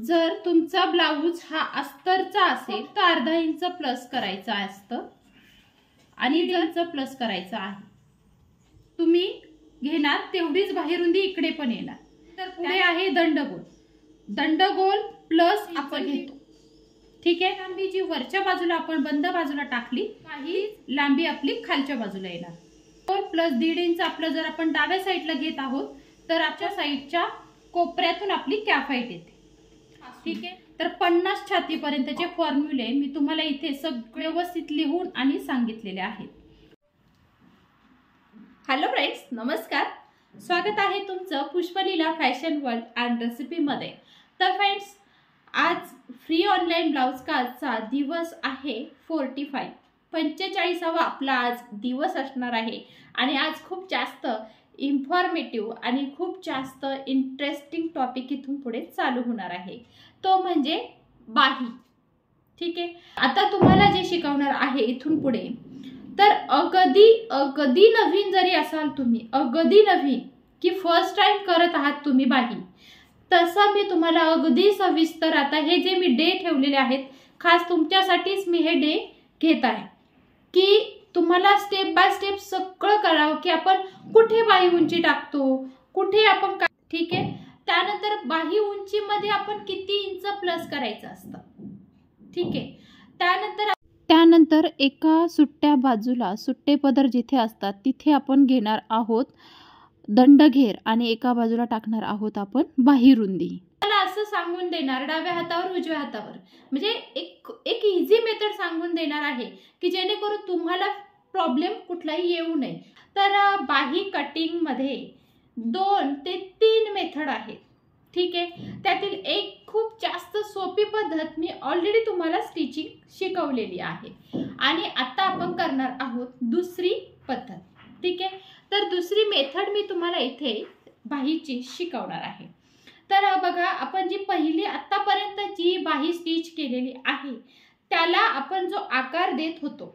जर तुमचा ब्लाऊज हा अस्तरचा असेल तर अर्धा इंच प्लस करायचं असतं आणि 1.5 इंच प्लस करायचं आहे. तुम्ही घेणार तेवढीच बाहेरुंदी इकडे पण येणार. तर पुढे आहे दंडगोल. दंडगोल प्लस आपण घेतो. ठीक आहे. लांबी जी वरच्या बाजूला आपण बंद बाजूला टाकली काही लांबी आपली खालच्या बाजूला येणार. प्लस 1.5 इंच आपलं जर आपण डाव्या साईडला घेत आहोत तर आपल्या साईडच्या कोपऱ्यातून आपली कॅफाईट येते. ठीक आहे. तर 50 छातीपर्यंतचे फॉर्म्युले मी तुम्हाला इथे सगळे व्यवस्थित लिहून आणि सांगितलेले आहेत. हॅलो फ्रेंड्स, नमस्कार. स्वागत आहे तुमचं पुष्पलीला फॅशन वर्ल्ड अँड रेसिपी मध्ये. तर फ्रेंड्स, आज फ्री ऑनलाईन ब्लाउज क्लासचा दिवस आहे 45वा आपला आज दिवस असणार आहे. आणि आज खूप जास्त इन्फॉर्मेटिव्ह आणि खूप जास्त इंटरेस्टिंग टॉपिक इथून पुढे चालू होणार आहे, तो म्हणजे बाही. ठीक आहे. आता तुम्हाला जे शिकवणार आहे इथून पुढे, तर अगदी नवीन जरी असाल तुम्ही, अगदी नवीन की फर्स्ट टाइम करत आहात तुम्ही बाही, तसं मी तुम्हाला अगदी सविस्तर आता हे जे मी डे ठेवलेले आहेत खास तुमच्यासाठीच मी हे डे घेत आहे की तुम्हाला स्टेप बाय स्टेप सगळं करावं की आपण कुठे बाही उंची टाकतो, कुठे आपण काय. ठीक आहे. त्यानंतर बाही उंचीमध्ये आपण किती इंच प्लस करायचं असतं. ठीक आहे. त्यानंतर एका सुट्ट्या बाजूला सुट्टे पदर जिथे असतात तिथे आपण घेणार आहोत दंडघेर आणि एका बाजूला टाकणार आहोत आपण बाही रुंदी. मला असं सांगून देणार डाव्या हातावर उजव्या हातावर, म्हणजे एक इझी मेथड सांगून देणार आहे की जेणेकरून तुम्हाला प्रॉब्लेम कुठलाही येऊ नये. तर बाही कटिंग मध्ये 2 ते 3 मेथड आहेत. ठीक आहे. त्यातील एक खूप जास्त सोपी पद्धत मी ऑलरेडी तुम्हाला स्टिचिंग शिकवलेली आहे आणि आता आपण करणार आहोत दुसरी पद्धत. ठीक आहे. तर दुसरी मेथड मी तुम्हाला इथे बाहीची शिकवणार आहे. तर बघा, आपण जी पहिली आतापर्यंत जी बाही स्टिच केलेली आहे त्याला आपण जो आकार देत होतो,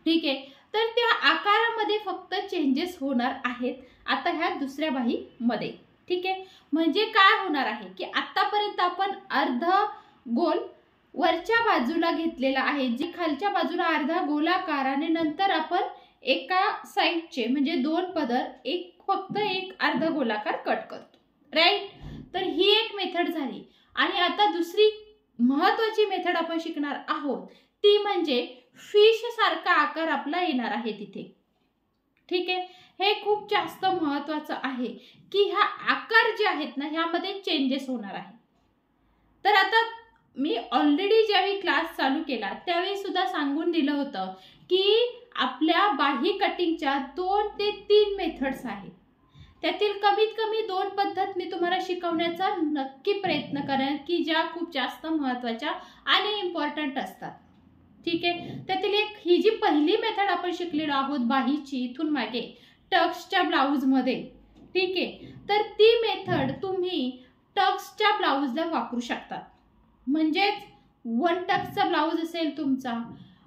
ठीक आहे, तर त्या आकारामध्ये फक्त चेंजेस होणार आहेत आता ह्या दुसऱ्या बाही मध्ये. ठीक आहे. म्हणजे काय होणार आहे की आतापर्यंत आपण अर्धा गोल वरच्या बाजूला घेतलेला आहे, जी खालच्या बाजूला अर्धा गोलाकार, आणि नंतर आपण एका साइडचे म्हणजे 2 पदर फक्त एक अर्धा गोलाकार कट करतो. राईट. तर ही एक मेथड झाली. आणि आता दुसरी महत्त्वाची मेथड आपण शिकणार आहोत ती म्हणजे फिश सारखा आकार आपला येणार आहे तिथे. ठीक आहे. हे खूप जास्त महत्त्वाचं आहे की ह्या आकार जे आहेत ना ह्यामध्ये चेंजेस होणार आहे. तर आता मी ऑलरेडी ज्यावेळी क्लास चालू केला त्यावेळी सुद्धा सांगून दिलं होतं की आपल्या बाही कटिंगच्या 2 ते 3 मेथड्स आहेत. त्यातील कमीत कमी 2 पद्धत मी तुम्हाला शिकवण्याचा नक्की प्रयत्न करेन की ज्या खूप जास्त महत्त्वाच्या आणि इम्पॉर्टंट असतात. ठीक आहे. त्यातील एक ही जी पहिली मेथड आपण शिकलेलो आहोत बाहीची इथून मागे टक्सच्या ब्लाऊज मध्ये. ठीक आहे. तर ती मेथड तुम्ही टक्सच्या ब्लाऊजला वापरू शकता. म्हणजेच 1 टक्सचा ब्लाऊज असेल तुमचा,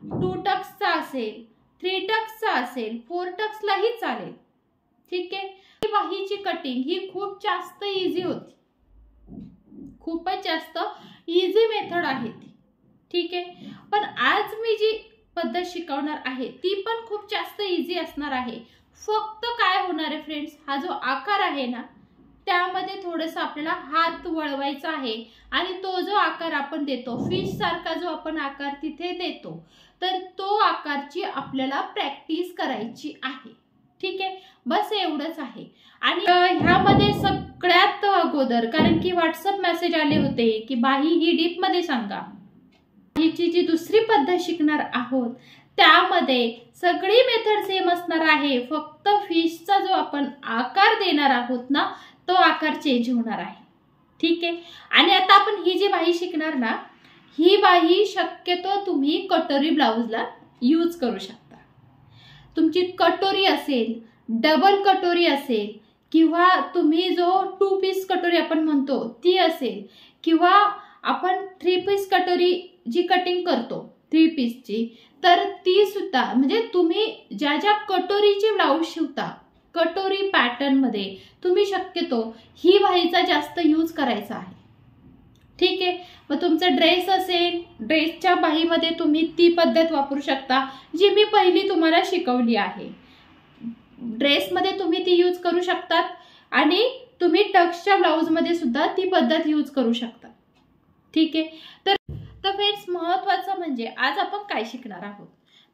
2 टक्सचा असेल, 3 टक्सचा असेल, 4 टक्सलाही चालेल. ठीक आहे. बाहीची कटिंग ही खूप जास्त इझी होती, खूपच जास्त इझी मेथड आहे ती. ठीक आहे. पण आज मी जी पद्धत शिकवणार आहे ती पण खूप जास्त इझी असणार आहे. फक्त काय होणार आहे फ्रेंड्स, हा जो आकार आहे ना त्यामध्ये थोडंसं आपल्याला हात वळवायचा आहे आणि तो जो आकार आपण देतो फिश सारखा जो आपण आकार तिथे देतो तर तो आकारची आपल्याला प्रॅक्टिस करायची आहे. ठीक आहे. बस एवढंच आहे. आणि ह्यामध्ये सगळ्यात अगोदर, कारण की व्हॉट्सअप मेसेज आले होते की बाही ही डीप मध्ये सांगा, बाहीची जी दुसरी पद्धत शिकणार आहोत त्यामध्ये सगळी मेथड सेम असणार आहे, फक्त फिशचा जो आपण आकार देणार आहोत ना तो आकार चेंज होणार आहे. ठीक आहे. आणि आता आपण ही जी बाही शिकणार ना ही बाही शक्यतो तुम्ही कटोरी ब्लाऊजला यूज करू शकता. तुमची कटोरी असेल, डबल कटोरी असेल, किंवा तुम्ही जो 2 पीस कटोरी आपण म्हणतो ती असेल, किंवा आपण 3 पीस कटोरी जी कटिंग करतो 3 पीसची, तर ती सुद्धा, म्हणजे तुम्ही ज्या ज्या कटोरीचे ब्लाऊज शिवता कटोरी पॅटर्न मध्ये तुम्ही शक्यतो ही बाहीचा जास्त यूज करायचा आहे. ठीक आहे। मग तुमचा ड्रेस असेल, ड्रेसच्या बाहीमध्ये तुम्ही ती पद्धत वापरू शकता जी मी पहिली तुम्हाला शिकवली आहे। ड्रेसमध्ये तुम्ही ती यूज करू शकतात आणि तुम्ही टक्सच्या ब्लाऊजमध्ये सुद्धा ती पद्धत यूज करू शकता। ठीक आहे। तर फ्रेंड्स, महत्त्वाचं म्हणजे आज आपण काय शिकणार आहोत,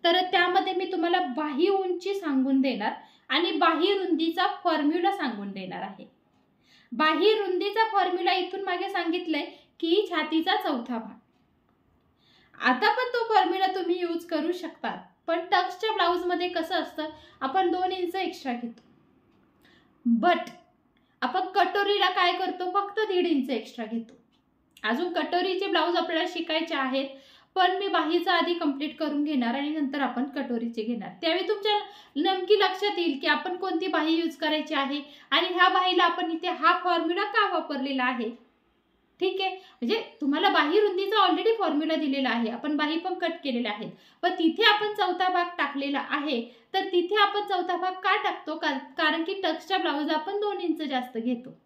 तर त्यामध्ये मी तुम्हाला बाही उंची सांगून देणार आणि बाही रुंदीचा फॉर्म्युला सांगून देणार आहे। बाही रुंदीचा फॉर्म्युला इथून मागे सांगितलंय की छातीचा चौथा भाग। आता पण तो फॉर्म्युला तुम्ही यूज करू शकता, पण टक्सच्या ब्लाऊज मध्ये कसं असतं, आपण 2 इंच एक्स्ट्रा घेतो, बट आपण कटोरीला काय करतो, फक्त 1.5 इंच एक्स्ट्रा घेतो। अजून कटोरीचे ब्लाऊज आपल्याला शिकायचे आहेत, पण मी बाहीचा आधी कंप्लीट करून घेणार आणि नंतर आपण कटोरीचे घेणार। त्यावेळी तुमच्या नक्की लक्षात येईल की आपण कोणती बाही यूज करायची आहे आणि ह्या बाहीला आपण इथे हा फॉर्म्युला का वापरलेला आहे। ठीक आहे, म्हणजे तुम्हाला बाही रुंदीचा ऑलरेडी फॉर्म्युला दिलेला आहे, आपण बाही पण कट केलेल्या आहेत, पण तिथे आपण चौथा भाग टाकलेला आहे। तर तिथे आपण चौथा भाग का टाकतो, कारण की टक्सच्या ब्लाऊज आपण 2 इंच जास्त घेतो।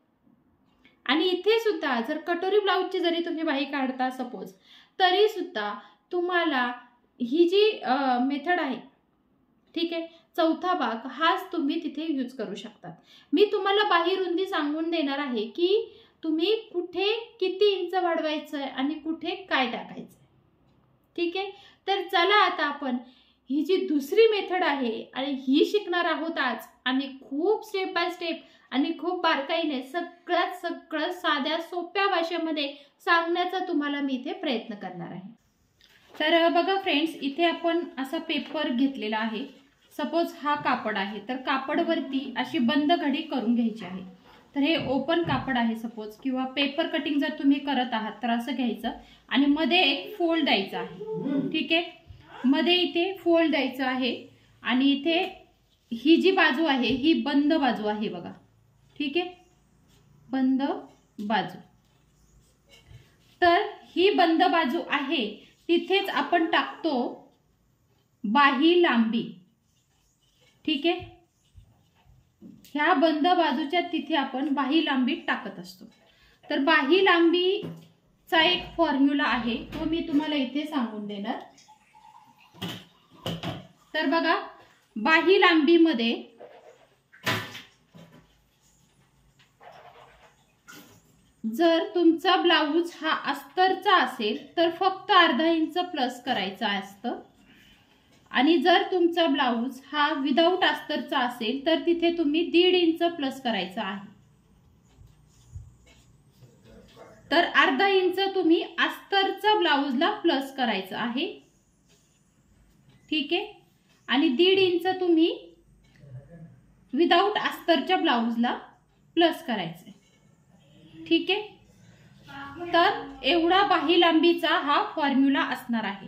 आणि इथे सुद्धा जर कटोरी ब्लाऊजची जरी तुम्ही बाही काढता सपोज, तरी सुद्धा तुम्हाला ही जी मेथड आहे, ठीक आहे, चौथा भाग हाच तुम्ही तिथे यूज करू शकता। मी तुम्हाला बाही रुंदी सांगून देणार आहे की तुम्ही कुठे किती इंच वाढवायचं आणि कुठे काय टाकायचं। ठीक आहे, तर चला आता आपण ही जी दुसरी मेथड आहे आणि ही शिकणार आहोत आज, आणि खूप स्टेप बाय स्टेप आणि खूप बारकाईने सगळं साध्या सोप्या भाषेमध्ये सांगण्याचा तुम्हाला मी इथे प्रयत्न करणार आहे। तर बघा फ्रेंड्स, इथे आपण असा पेपर घेतलेला आहे, सपोज हा कापड आहे, तर कापडवरती अशी बंद घडी करून घ्यायची आहे। तर हे ओपन कापड आहे सपोज, किंवा पेपर कटिंग जर तुम्ही करत आहात तर असं घ्यायचं आणि मध्ये एक फोल्ड द्यायचा आहे। ठीक आहे, मध्ये इथे फोल्ड द्यायचं आहे आणि इथे ही जी बाजू आहे ही बंद बाजू आहे बघा। ठीक आहे, बंद बाजू, तर ही बंद बाजू आहे, तिथेच आपण टाकतो बाही लांबी। ठीक आहे, ह्या बंद बाजूच्या तिथे आपण बाही लांबी टाकत असतो। तर बाही लांबीचा एक फॉर्म्युला आहे, तो मी तुम्हाला इथे सांगून देणार। तर बघा, बाही लांबीमध्ये जर तुमचा ब्लाऊज हा अस्तरचा असेल तर फक्त अर्धा इंच प्लस करायचं असतं, आणि जर तुमचा ब्लाऊज हा विदाउट अस्तरचा असेल तर तिथे तुम्ही 1.5 इंच प्लस करायचा आहे। तर अर्धा इंच तुम्ही अस्तरचा ब्लाऊजला प्लस करायचं आहे। ठीक आहे, आणि 1.5 इंच तुम्ही विदाउट अस्तरच्या ब्लाऊजला प्लस करायचं आहे। ठीक आहे, तर एवढा बाही लांबीचा हा फॉर्म्युला असणार आहे।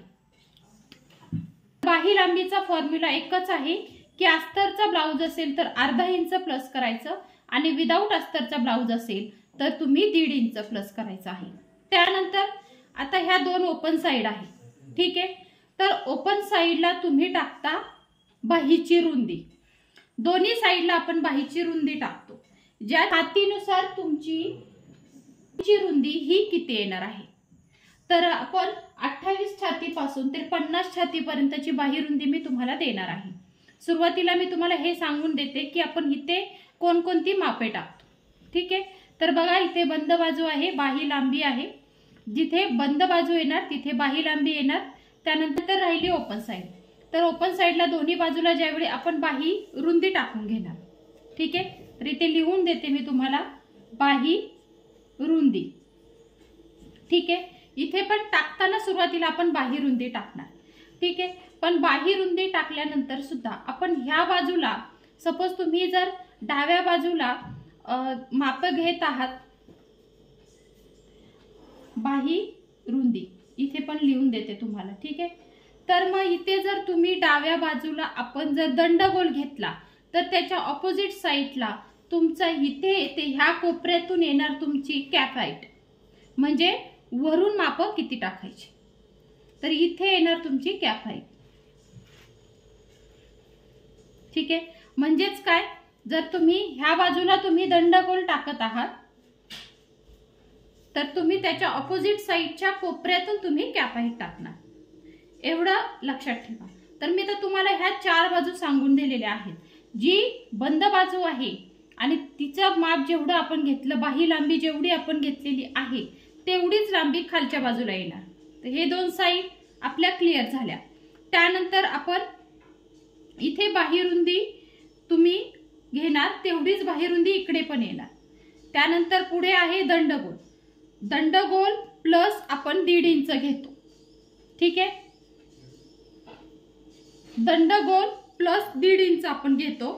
बाही लांबीचा फॉर्म्युला एकच आहे की अस्तरचा ब्लाऊज असेल तर अर्धा इंच प्लस करायचं, आणि विदाउट अस्तरचा ब्लाऊज असेल तर तुम्ही 1.5 इंच प्लस करायचं आहे। त्यानंतर आता ह्या 2 ओपन साइड आहे। ठीक आहे, तर ओपन साइडला तुम्ही टाकता बाहीची रुंदी, दोन्ही साइडला आपण बाहीची रुंदी टाकतो, ज्या छातीनुसार तुमची रुंदी ही किती येणार आहे। तर आपण 28 छातीपासून ते 50 छातीपर्यंतची बाही रुंदी मी तुम्हाला देणार आहे। सुरुवातीला मी तुम्हाला हे सांगून देते की आपण इथे कोणकोणती मापे टाकतो। ठीक आहे, तर बघा, इथे बंद बाजू आहे, बाही लांबी आहे, जिथे बंद बाजू येणार तिथे बाही लांबी येणार। त्यानंतर राहिली ओपन साइड, तर ओपन साइडला दोन्ही बाजूला ज्यावेळी आपण बाही रुंदी टाकून घेणार। ठीक आहे, तर इथे लिहून देते मी तुम्हाला बाही रुंदी। ठीक आहे, इथे पण टाकताना सुरुवातीला आपण बाही रुंदी टाकणार। ठीक आहे, पण बाही रुंदी टाकल्यानंतर सुद्धा आपण ह्या बाजूला, सपोज तुम्ही जर डाव्या बाजूला माप घेत आहात बाही रुंदी, इथे पण लिहून देते तुम्हाला। ठीक आहे, तर मग इथे जर तुम्ही डाव्या बाजूला आपण जर दंडगोल घेतला तर त्याच्या ऑपोजिट साइडला तुमचा इथे येते, ह्या कोपऱ्यातून येणार तुमची कॅप हाईट, म्हणजे वरून माप किती टाकायची, तर इथे येणार तुमची कॅप हाईट। ठीक आहे, म्हणजेच काय, जर तुम्ही ह्या बाजूला तुम्ही दंडगोल टाकत आहात तर तुम्ही त्याच्या ऑपोजिट साईडच्या कोपऱ्यातून तुम्ही कॅपाईट टाकणार, एवढं लक्षात ठेवा. तर मी तर तुम्हाला ह्या 4 बाजू सांगून दिलेल्या आहेत. जी बंद बाजू आहे आणि तिचं माप जेवढं आपण घेतलं, बाही लांबी जेवढी आपण घेतलेली आहे तेवढीच लांबी खालच्या बाजूला येणार. तर हे 2 साईड आपल्या क्लिअर झाल्या. त्यानंतर आपण इथे बाही रुंदी तुम्ही घेणार तेवढीच बाही रुंदी इकडे पण येणार. त्यानंतर पुढे आहे दंडगोल. दंडगोल प्लस आपण 1.5 इंच घेतो. ठीक आहे, दंडगोल प्लस 1.5 इंच आपण घेतो.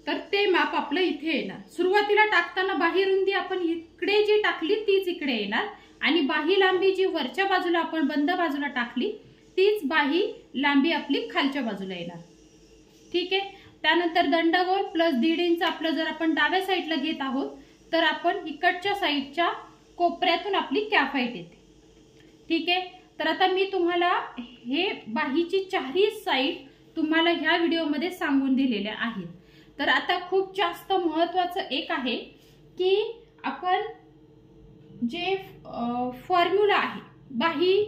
तर ते माप आपलं इथे येणार. सुरुवातीला टाकताना बाही रुंदी आपण इकडे जी टाकली तीच इकडे येणार आणि बाही लांबी जी वरच्या बाजूला आपण बंद बाजूला टाकली तीच बाही लांबी आपली खालच्या बाजूला येणार. ठीक आहे, त्यानंतर दंडगोल प्लस 1.5 इंच आपलं जर आपण डाव्या साईडला घेत आहोत तर आपण इकडच्या साईडच्या कोपऱ्यातून आपली कॅफाईट येते. ठीक आहे, तर आता मी तुम्हाला हे बाहीची 4ही साईड तुम्हाला ह्या व्हिडिओमध्ये सांगून दिलेल्या आहेत. तर आता खूप जास्त महत्त्वाचं एक आहे की आपण जे फॉर्म्युला आहे, बाही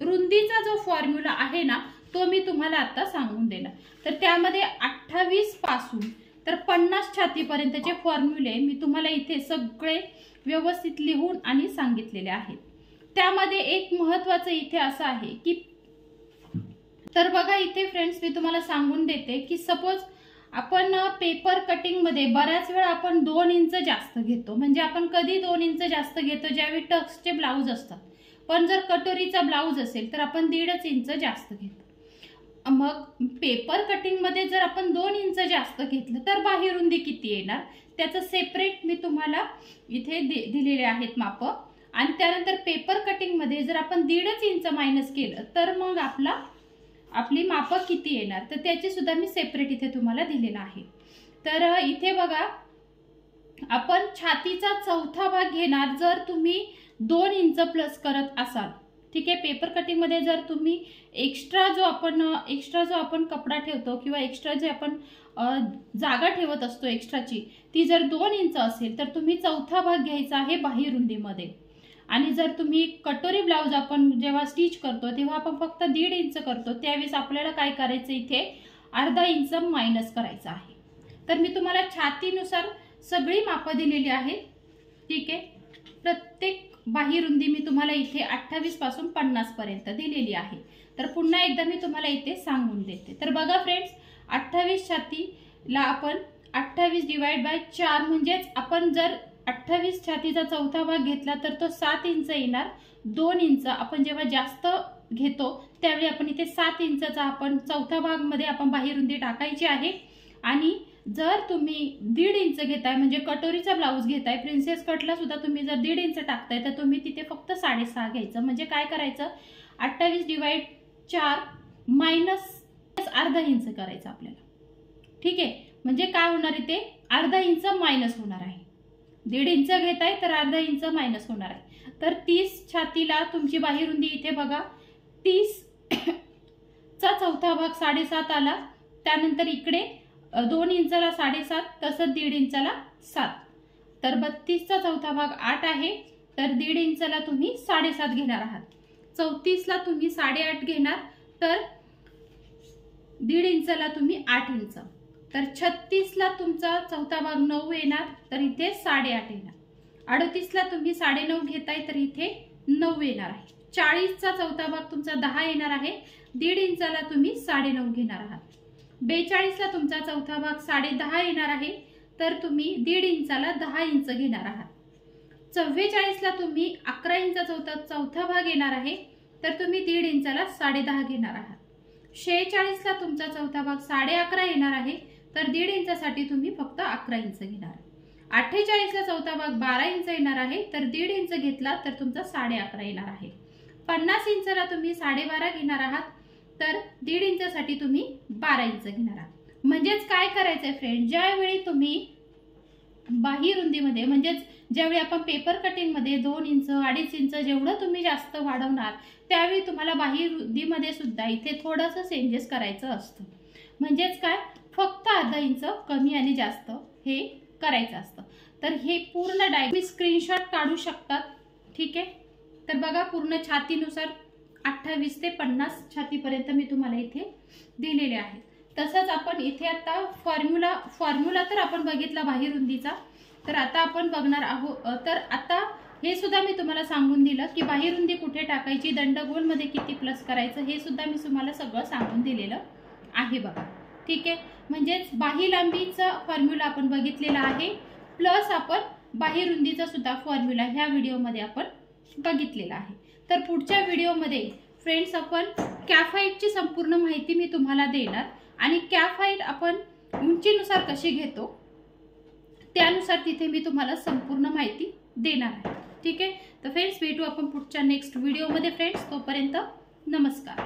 रुंदीचा जो फॉर्म्युला आहे ना तो मी तुम्हाला आता सांगून देणार. तर त्यामध्ये 28 पासून तर 50 छातीपर्यंतचे फॉर्म्युले मी तुम्हाला इथे सगळे व्यवस्थित लिहून आणि सांगितलेले आहेत. त्यामध्ये एक महत्त्वाचं इथे असं आहे की, तर बघा इथे फ्रेंड्स मी तुम्हाला सांगून देते की सपोज आपण पेपर कटिंग मध्ये बऱ्याच वेळा आपण 2 इंच जास्त घेतो. म्हणजे आपण कधी 2 इंच जास्त घेतो, ज्यावेळी टक्सचे ब्लाऊज असतात. पण जर कटोरीचा ब्लाऊज असेल तर आपण 1.5 इंच जास्त घेतो. मग पेपर कटिंग मध्ये जर आपण 2 इंच जास्त घेतलं तर बाही रुंदी किती येणार त्याचं सेपरेट मी तुम्हाला इथे दिलेले आहेत माप. आणि त्यानंतर पेपर कटिंग मध्ये जर आपण 1.5 इंच मायनस केलं तर मग आपली माप किती येणार तर त्याची सुद्धा मी सेपरेट इथे तुम्हाला दिलेला आहे. तर इथे बघा आपण छातीचा चौथा भाग घेणार जर तुम्ही 2 इंच प्लस करत असाल. ठीक आहे, पेपर कटिंग मध्ये जर तुम्ही एक्स्ट्रा जो आपण कपडा ठेवतो किंवा एक्स्ट्रा जे आपण जागा ठेवत असतो एक्स्ट्राची, ती जर 2 इंच असेल तर तुम्ही चौथा भाग घ्यायचा आहे बाही रुंदीमध्ये. आणि जर तुम्ही कटोरी ब्लाऊज आपण जेव्हा स्टिच करतो तेव्हा आपण फक्त 1.5 इंच करतो, त्यावेळेस आपल्याला काय करायचं इथे अर्धा इंच मायनस करायचं आहे. तर मी तुम्हाला छातीनुसार सगळी मापं दिलेली आहेत. ठीक आहे, प्रत्येक बाही रुंदी मी तुम्हाला इथे 28 पासून 50 पर्यंत दिलेली आहे. तर पुन्हा एकदा मी तुम्हाला इथे सांगून देते. तर बघा फ्रेंड्स, 28 छातीला आपण 28 डिवाइड बाय 4 म्हणजेच आपण जर 28 छातीचा चौथा भाग घेतला तर तो 7 इंच येणार. 2 इंच आपण जेव्हा जास्त घेतो त्यावेळी आपण इथे 7 इंचचा आपण चौथा भाग मध्ये आपण बाही रुंदी टाकायची आहे. आणि जर तुम्ही 1.5 इंच घेताय म्हणजे कटोरीचा ब्लाऊज घेताय, प्रिन्सेस कटला सुद्धा तुम्ही जर 1.5 इंच टाकताय तर तुम्ही तिथे फक्त 6.5 घ्यायचं. म्हणजे काय करायचं 28 डिवाइड 4 मायनस अर्धा इंच करायचं आपल्याला. ठीक आहे, म्हणजे काय होणार इथे अर्धा इंच मायनस होणार आहे. 1.5 इंच घेताय तर अर्धा इंच मायनस होणार आहे. तर 30 छातीला तुमची बाही रुंदी इथे बघा 30 चा चौथा भाग 7.5 आला. त्यानंतर इकडे 2 इंचला 7.5 तसंच 1.5 इंचला 7. तर 32 चा चौथा भाग 8 आहे. तर 1.5 इंचला तुम्ही 7.5 घेणार आहात. 34 ला तुम्ही 8.5 घेणार तर 1.5 इंचला तुम्ही 8 इंच. तर 36 ला तुमचा चौथा भाग 9 येणार तर इथे 8.5 येणार. 38 ला तुम्ही 9.5 घेताय तर इथे 9 येणार आहे. 40 चा चौथा भाग तुमचा 10 येणार आहे. 1.5 इंचला तुम्ही 9.5 घेणार आहात. 42 ला तुमचा चौथा भाग 10.5 येणार आहे तर तुम्ही 1.5 इंचला 10 इंच घेणार आहात. 44 ला तुम्ही 11 इंचा चौथा भाग येणार आहे तर तुम्ही 1.5 इंचला 10.5 घेणार आहात. 46 ला तुमचा चौथा भाग 11.5 येणार आहे तर 1.5 इंचासाठी तुम्ही फक्त 11 इंच घेणार. 48 ला चौथा भाग 12 इंच येणार आहे तर 1.5 इंच घेतला तर तुमचा 11.5 येणार आहे. 50 इंचला तुम्ही 12.5 घेणार आहात तर 1.5 इंचासाठी तुम्ही 12 इंच घेणार आहात. म्हणजेच काय करायचंय फ्रेंड, ज्यावेळी तुम्ही बाही रुंदीमध्ये म्हणजेच ज्यावेळी आपण पेपर कटिंग मध्ये 2 इंच 2.5 इंच जेवढं तुम्ही जास्त वाढवणार त्यावेळी तुम्हाला बाही रुंदीमध्ये सुद्धा इथे थोडंसं चेंजेस करायचं असतं. म्हणजेच काय फक्त अर्धा इंच कमी आणि जास्त हे करायचं असतं. तर हे पूर्ण डायग्राम स्क्रीनशॉट काढू शकतात ठीक आहे। तर बघा पूर्ण छातीनुसार 28 ते 50 छातीपर्यंत मी तुम्हाला इथे दिलेले आहे। तसंच आपण इथे आता फॉर्म्युला तर आपण बघितला बाहीरुंदीचा। तर आता आपण बघणार आहोत, तर आता हे सुद्धा मी तुम्हाला सांगून दिलं की बाहीरुंदी कुठे टाकायची, दंडगोलमध्ये किती प्लस करायचं, हे सुद्धा मी तुम्हाला सगळं सांगून दिलेलं आहे बघा। ठीक आहे, म्हणजेच बाही लांबीचा फॉर्म्युला आपण बघितलेला आहे, प्लस आपण बाहीरुंदीचा सुद्धा फॉर्म्युला ह्या व्हिडिओमध्ये आपण बघितलेला आहे। तर पुढच्या व्हिडिओमध्ये फ्रेंड्स आपण कॅफ हाईटची संपूर्ण माहिती मी तुम्हाला देणार आणि कॅफ हाईट आपण उंचीनुसार कशी घेतो त्यानुसार तिथे मी तुम्हाला संपूर्ण माहिती देणार आहे। ठीक आहे, तर फ्रेंड्स भेटू आपण पुढच्या नेक्स्ट व्हिडिओमध्ये फ्रेंड्स, तोपर्यंत नमस्कार।